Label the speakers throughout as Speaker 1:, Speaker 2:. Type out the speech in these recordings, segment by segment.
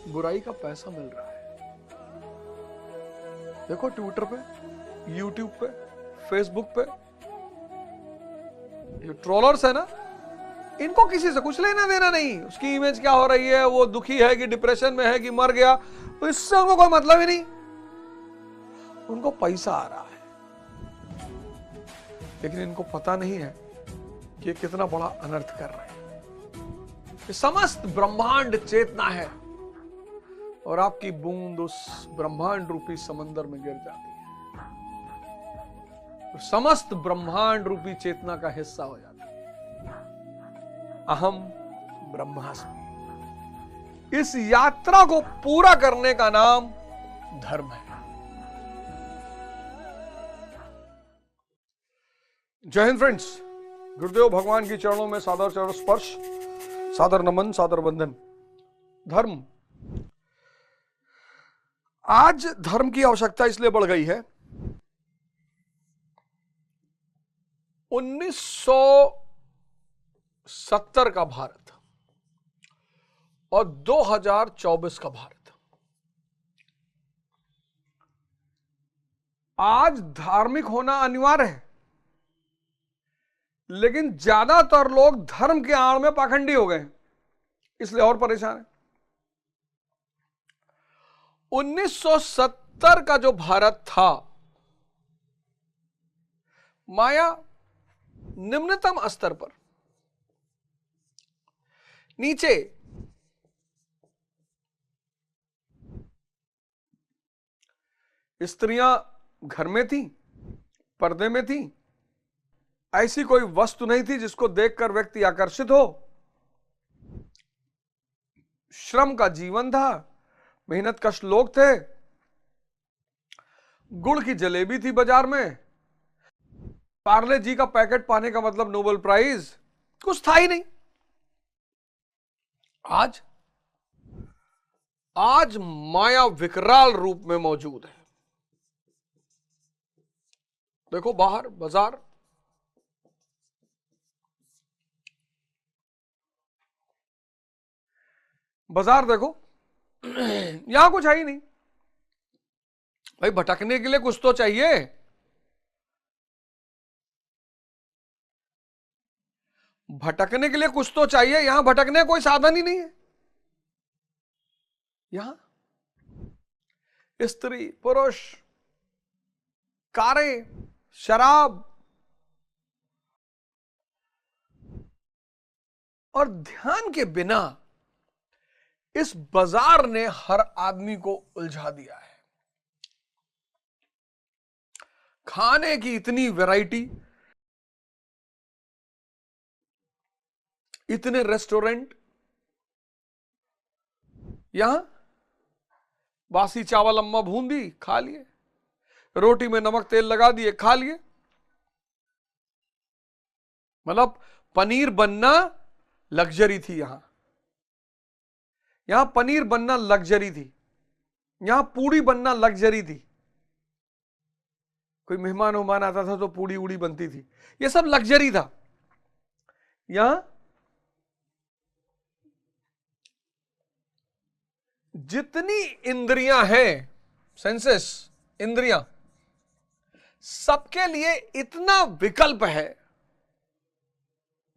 Speaker 1: बुराई का पैसा मिल रहा है। देखो ट्विटर पे, यूट्यूब पे, फेसबुक पे, ये ट्रोलर्स है ना, इनको किसी से कुछ लेना देना नहीं। उसकी इमेज क्या हो रही है, वो दुखी है कि डिप्रेशन में है कि मर गया, तो इससे उनको कोई मतलब ही नहीं। उनको पैसा आ रहा है, लेकिन इनको पता नहीं है कि ये कितना बड़ा अनर्थ कर रहे हैं। ये समस्त ब्रह्मांड चेतना है और आपकी बूंद उस ब्रह्मांड रूपी समंदर में गिर जाती है तो समस्त ब्रह्मांड रूपी चेतना का हिस्सा हो जाता है। अहम ब्रह्मास्मि। इस यात्रा को पूरा करने का नाम धर्म है। जय हिंद फ्रेंड्स। गुरुदेव भगवान की चरणों में सादर चरण स्पर्श, सादर नमन, सादर वंदन। धर्म, आज धर्म की आवश्यकता इसलिए बढ़ गई है। 1970 का भारत और 2024 का भारत, आज धार्मिक होना अनिवार्य है, लेकिन ज्यादातर लोग धर्म के आड़ में पाखंडी हो गए, इसलिए और परेशान है। 1970 का जो भारत था, माया निम्नतम स्तर पर, नीचे स्त्रियां घर में थी, पर्दे में थी, ऐसी कोई वस्तु नहीं थी जिसको देखकर व्यक्ति आकर्षित हो। श्रम का जीवन था, मेहनत कश लोग थे, गुड़ की जलेबी थी बाजार में, पार्ले जी का पैकेट पाने का मतलब नोबेल प्राइज, कुछ था ही नहीं। आज माया विकराल रूप में मौजूद है। देखो बाहर बाजार, बाजार देखो, यहां कुछ है ही नहीं। भाई भटकने के लिए कुछ तो चाहिए। भटकने के लिए कुछ तो चाहिए, यहां भटकने कोई साधन ही नहीं है। यहां स्त्री, पुरुष, कारें, शराब और ध्यान के बिना इस बाजार ने हर आदमी को उलझा दिया है। खाने की इतनी वैरायटी, इतने रेस्टोरेंट, यहां बासी चावल अम्मा भून दी, खा लिए, रोटी में नमक तेल लगा दिए, खा लिए। मतलब पनीर बनना लग्जरी थी। यहां पनीर बनना लग्जरी थी, यहां पूड़ी बनना लग्जरी थी। कोई मेहमान उहमान आता था तो पूड़ी उड़ी बनती थी, ये सब लग्जरी था। यहां जितनी इंद्रियां हैं, सेंसेस, इंद्रियां, सबके लिए इतना विकल्प है।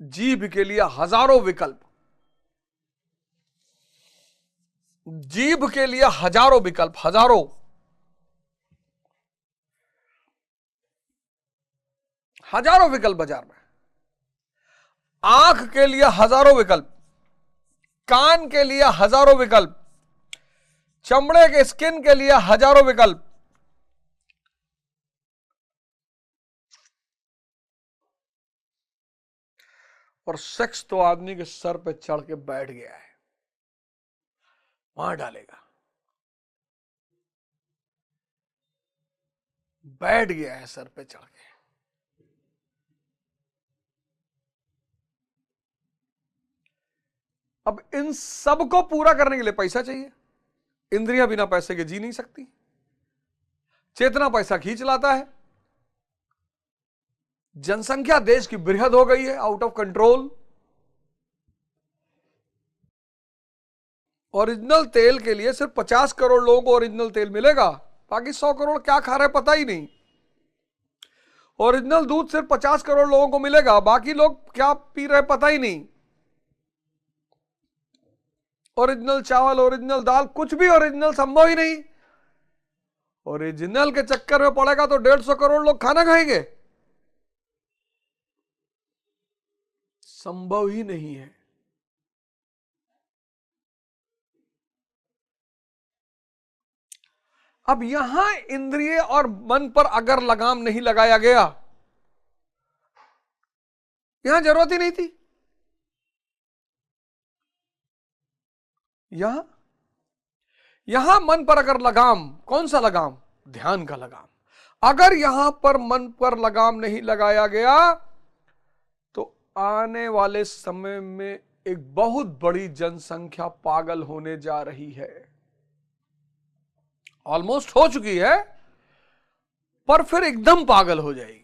Speaker 1: जीभ के लिए हजारों विकल्प, जीभ के लिए हजारों विकल्प, हजारों विकल्प बाजार में। आंख के लिए हजारों विकल्प, कान के लिए हजारों विकल्प, चमड़े के स्किन के लिए हजारों विकल्प। और सेक्स तो आदमी के सर पे चढ़ के बैठ गया है, मार डालेगा, बैठ गया है सर पे चढ़ के। अब इन सब को पूरा करने के लिए पैसा चाहिए। इंद्रियां बिना पैसे के जी नहीं सकती, चेतना पैसा खींच लाता है। जनसंख्या देश की बृहद हो गई है, आउट ऑफ कंट्रोल। ओरिजिनल तेल के लिए सिर्फ 50 करोड़ लोगों को ओरिजिनल तेल मिलेगा, बाकी 100 करोड़ क्या खा रहे पता ही नहीं। ओरिजिनल दूध सिर्फ 50 करोड़ लोगों को मिलेगा, बाकी लोग क्या पी रहे पता ही नहीं। ओरिजिनल चावल, ओरिजिनल दाल, कुछ भी ओरिजिनल संभव ही नहीं। ओरिजिनल के चक्कर में पड़ेगा तो 150 करोड़ लोग खाना खाएंगे, संभव ही नहीं है। अब यहां इंद्रिय और मन पर अगर लगाम नहीं लगाया गया, यहां जरूरत ही नहीं थी। यहां मन पर अगर लगाम, कौन सा लगाम? ध्यान का लगाम। अगर यहां पर मन पर लगाम नहीं लगाया गया तो आने वाले समय में एक बहुत बड़ी जनसंख्या पागल होने जा रही है। ऑलमोस्ट हो चुकी है, पर फिर एकदम पागल हो जाएगी।